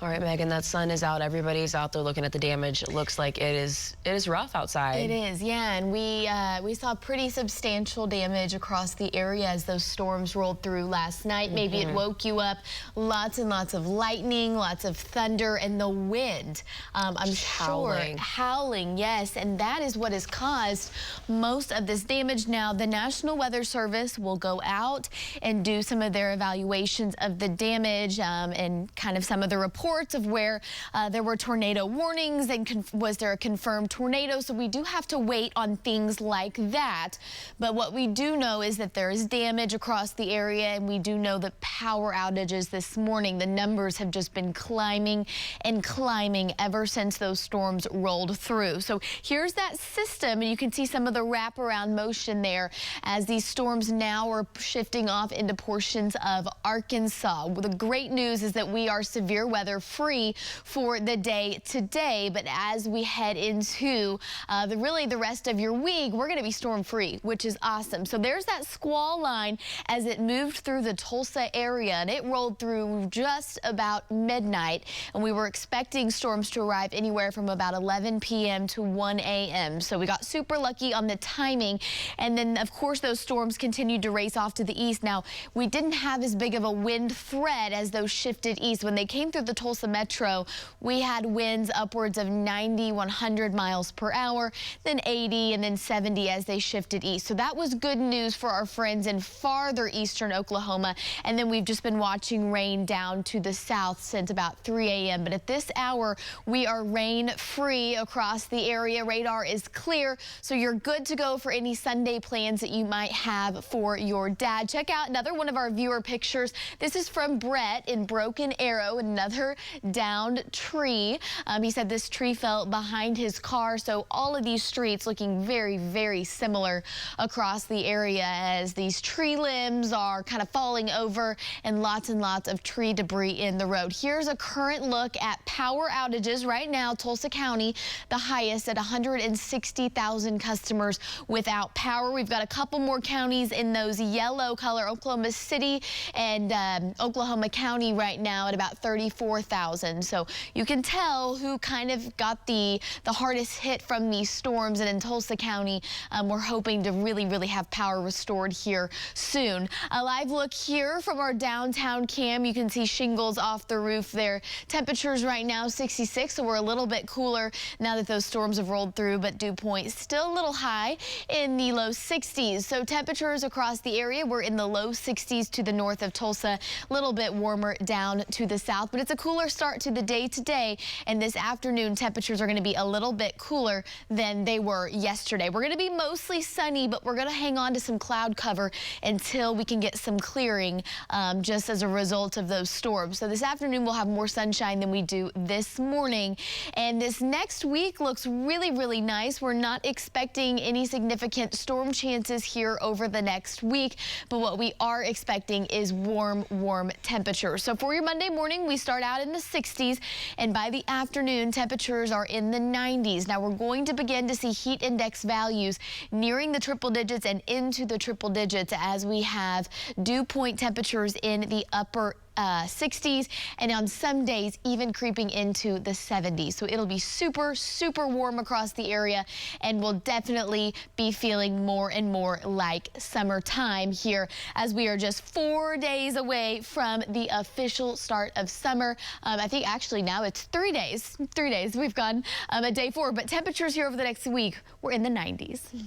All right, Megan, that sun is out. Everybody's out there looking at the damage. It looks like it is rough outside. It is, yeah, and we saw pretty substantial damage across the area as those storms rolled through last night. Maybe it woke you up. Lots and lots of lightning, lots of thunder, and the wind. I'm sure howling, yes, and that is what has caused most of this damage. Now, the National Weather Service will go out and do some of their evaluations of the damage and kind of some of the reports of where there were tornado warnings and was there a confirmed tornado. So we do have to wait on things like that. But what we do know is that there is damage across the area, and we do know that power outages this morning, the numbers have just been climbing and climbing ever since those storms rolled through. So here's that system, and you can see some of the wraparound motion there as these storms now are shifting off into portions of Arkansas. Well, the great news is that we are severe weather free for the day today, but as we head into really the rest of your week, we're going to be storm free, which is awesome. So there's that squall line as it moved through the Tulsa area, and it rolled through just about midnight, and we were expecting storms to arrive anywhere from about 11 p.m. to 1 a.m. So we got super lucky on the timing, and then of course those storms continued to race off to the east. Now, we didn't have as big of a wind threat as those shifted east. When they came through the Tulsa Metro, we had winds upwards of 90, 100 miles per hour, then 80 and then 70 as they shifted east. So that was good news for our friends in farther eastern Oklahoma. And then we've just been watching rain down to the south since about 3 a.m. But at this hour, we are rain free across the area. Radar is clear, so you're good to go for any Sunday plans that you might have for your dad. Check out another one of our viewer pictures. This is from Brett in Broken Arrow, another downed tree. He said this tree fell behind his car, so all of these streets looking very, very similar across the area as these tree limbs are kind of falling over and lots of tree debris in the road. Here's a current look at power outages right now. Tulsa County, the highest at 160,000 customers without power. We've got a couple more counties in those yellow color, Oklahoma City and Oklahoma County right now at about 34,000. So you can tell who kind of got the hardest hit from these storms. And in Tulsa County, we're hoping to really have power restored here soon. A live look here from our downtown cam. You can see shingles off the roof there. Temperatures right now 66, so we're a little bit cooler now that those storms have rolled through, but dew point still a little high in the low 60s. So temperatures across the area, we're in the low 60s to the north of Tulsa, a little bit warmer down to the south, but it's a cooler start to the day today, and this afternoon temperatures are going to be a little bit cooler than they were yesterday. We're going to be mostly sunny, but we're going to hang on to some cloud cover until we can get some clearing just as a result of those storms. So this afternoon we'll have more sunshine than we do this morning, and this next week looks really nice. We're not expecting any significant storm chances here over the next week, but what we are expecting is warm temperatures. So for your Monday morning, we start out in the 60s, and by the afternoon temperatures are in the 90s. Now we're going to begin to see heat index values nearing the triple digits and into the triple digits as we have dew point temperatures in the upper 60s, and on some days even creeping into the 70s. So it'll be super warm across the area, and we'll definitely be feeling more and more like summertime here as we are just 4 days away from the official start of summer. I think actually now it's 3 days. 3 days. We've gone at day 4, but temperatures here over the next week, we're in the 90s.